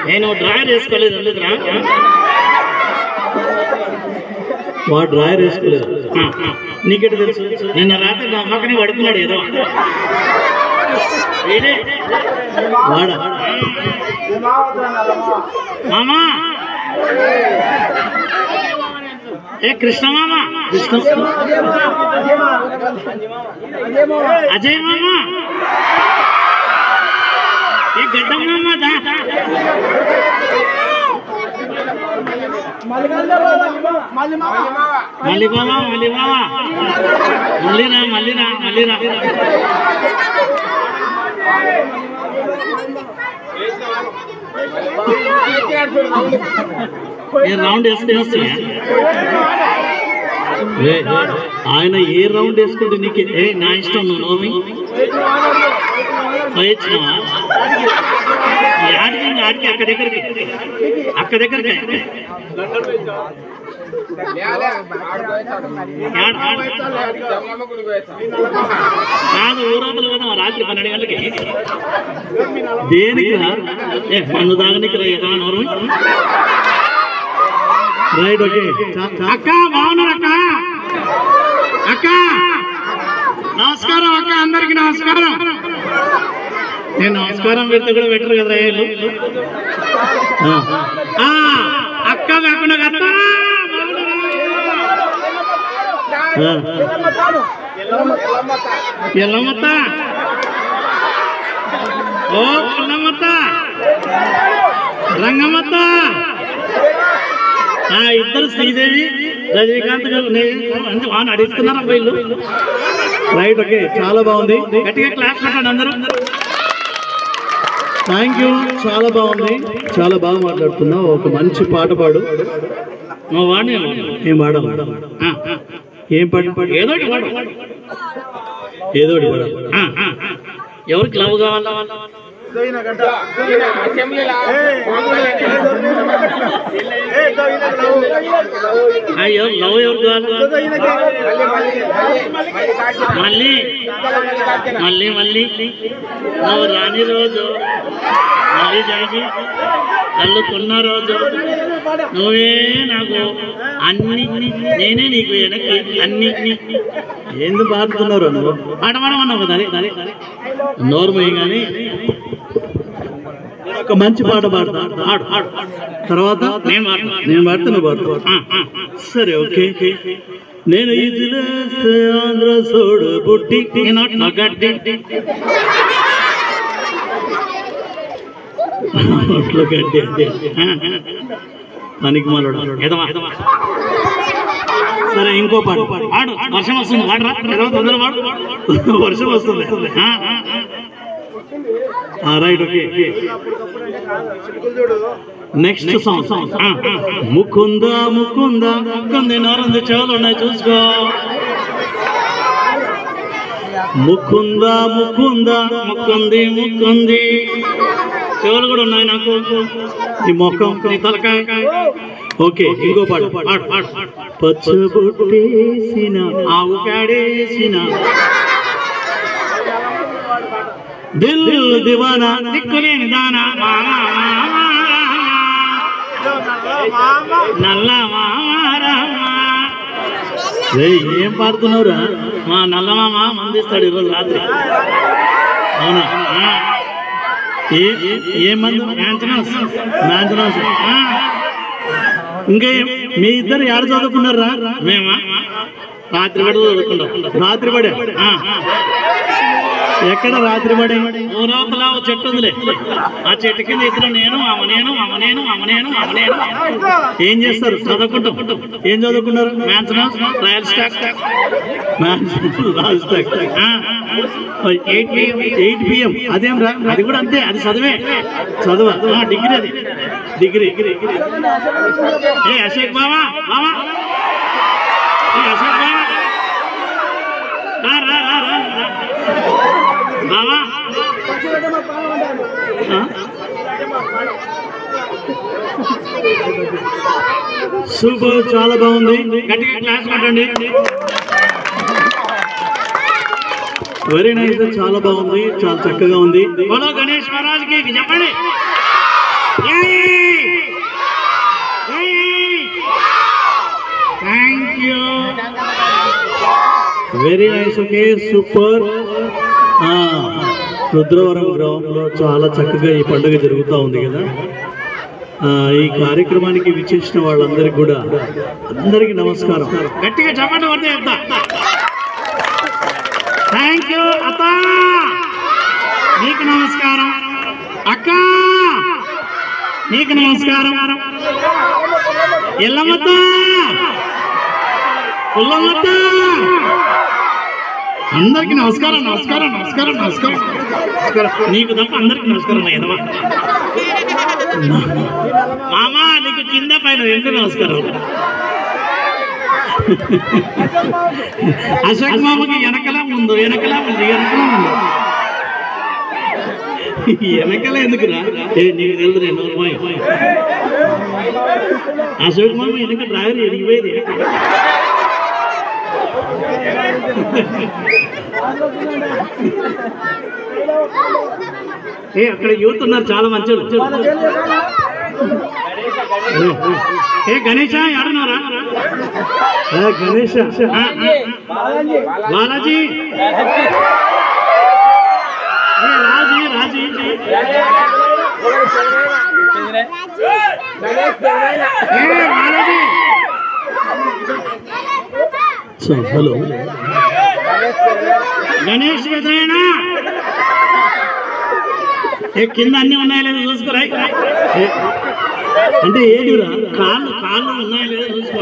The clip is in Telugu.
నేను డ్రాయర్ వేసుకోలేదు ఎందుకురా వాడు డ్రాయర్ వేసుకోలేదు నీకెట తెలుసు నిన్న రాత్రి నా పక్కనే పడుకున్నాడు ఏదో వాడా మామా ఏ కృష్ణ మామా కృష్ణ అజయ్ మామా ఏ గడ్డం మామా దా మళ్ళీ బావా మళ్ళీరా రౌండ్ వేసుకుని వస్తున్నా ఆయన ఏ రౌండ్ వేసుకుంటే నీకు నా ఇష్టం నువ్వు నోమి వచ్చినావా ఆడికి అక్క దగ్గరికి కాదు ఊరవతలు కదా రాత్రి 12 గంటలకి దేనికి మందు తాగనికి నోరు రైట్ ఓకే అక్క బాగున్నారు అక్క నమస్కారం అక్క అందరికి నమస్కారం నేను నమస్కారం పెడితే కూడా పెట్టరు కదా వీళ్ళు అక్క కాకుండా కదా ఎల్లమ్మత్త ఓ పుల్లమ్మత్త రంగమ్మత్త ఇద్దరు శ్రీదేవి రజనీకాంత్ గారు నడుస్తున్నారా వీళ్ళు రైట్ ఓకే చాలా బాగుంది గట్టిగా క్లాస్ పెట్టండి అందరూ థ్యాంక్ యూ చాలా బాగుంది చాలా బాగా మాట్లాడుతున్నావు ఒక మంచి పాట పాడు ఏం పాడ ఏం పాట ఏదోటి పాడు ఎవరికి లవ్ కావాలా అయ్యో లవ్ ఎవరు కావాలి మళ్ళీ నువ్వు రాని రోజు మళ్ళీ జాగి అల్లుకున్న రోజు నువ్వే నాకు అన్ని నేనే నీకు వెనక్కి అన్ని ఎందుకు పాడుతున్నారు నువ్వు పాడమన్నావు కదా అదే నోర్మయ్య కానీ ఒక మంచి పాట పాడతా తర్వాత నేను పాడతా నువ్వు పాడతా సరే ఓకే నేను ఈజిలేస్తే ఆంధ్ర సోడు బుట్టి గడ్డి అట్లా గడ్డి పనికి మాలోడు సరే ఇంకో పాట పాడు వర్షం వస్తుంది వాడరా తొందర పాడు వర్షం వస్తుంది right okay next song Mukunda ముకుంది నోరంది చెవులు ఉన్నాయి చూసుకో ముకుంది చెవులు కూడా ఉన్నాయి నాకు నీ మొక్కం నీ తలకాయ ఓకే ఇంకో పాట పచ్చబొట్టేసిన ఆవు కాడేసిన దిల్ దివానా దిక్కులేని దానా నల్ల ఏం పాడుతున్నావురా మా నల్ల మామ మందిస్తాడు ఈరోజు రాత్రి అవునా ఏ మందు మ్యాంచనాస్ ఇంకా మీ ఇద్దరు ఎవరు చదువుకున్నారా మేమా రాత్రి పడి చదువుకుంటాం రాత్రి పడే ఎక్కడ రాత్రి పడే ఊరవతల చెట్టు ఉందిలే ఆ చెట్టు కింద ఇద్దరు నేను ఏం చేస్తారు చదువుకుంటాం ఏం చదువుకున్నారు మ్యాథ్స్ రాయల్ స్టాక్ 8 PM అదేం రా అది కూడా అంతే అది చదువా డిగ్రీ అది డిగ్రీ ఏ అశోక్ బావా అశోక్ బావా సూపర్ చాలా బాగుంది గట్టిగా క్లాస్ కొట్టండి వెరీ నైస్ చాలా బాగుంది చాలా చక్కగా ఉంది బోలో గణేష్ మహారాజ్ కి చెప్పండి very nice. Okay, super. Rudravaram గ్రామంలో చాలా చక్కగా ఈ పండుగ జరుగుతూ ఉంది కదా. ఈ కార్యక్రమానికి విచ్చేసిన వాళ్ళందరికీ కూడా అందరికీ నమస్కారం. గట్టిగా చెప్పండి. వద్ద థ్యాంక్ యూ. అత్త నీకు నమస్కారం. అక్క నీకు నమస్కారం. ఎల్లమ్మత్త పుల్లమ్మత్త అందరికి నమస్కారం. నమస్కారం నమస్కారం నమస్కారం నమస్కారం. నీకు తప్ప అందరికి నమస్కారం. ఎదవా మామా నీకు కింద పైన రెండు నమస్కారం. అశోక్ మామకి వెనకలా ముందు, వెనకలా ముందు, వెనకలా ముందు. వెనకల ఎందుకురా? నీకు తెలుసు నేను అశోక్ మామ వెనక డ్రైవర్ ఎదిగిపోయేది. అక్కడ యూత్ ఉన్నారు చాలా మంచి. గణేష ఆడున్నారా? గణేష బాలాజీ రాజీ రాజీ బాలాజీ. హలో గణేష్ ఎదురైనా కింద అన్ని ఉన్నాయా లేదా చూసుకోరా. అంటే ఏంటిరా కాళ్ళు ఉన్నాయా లేదా చూసుకో.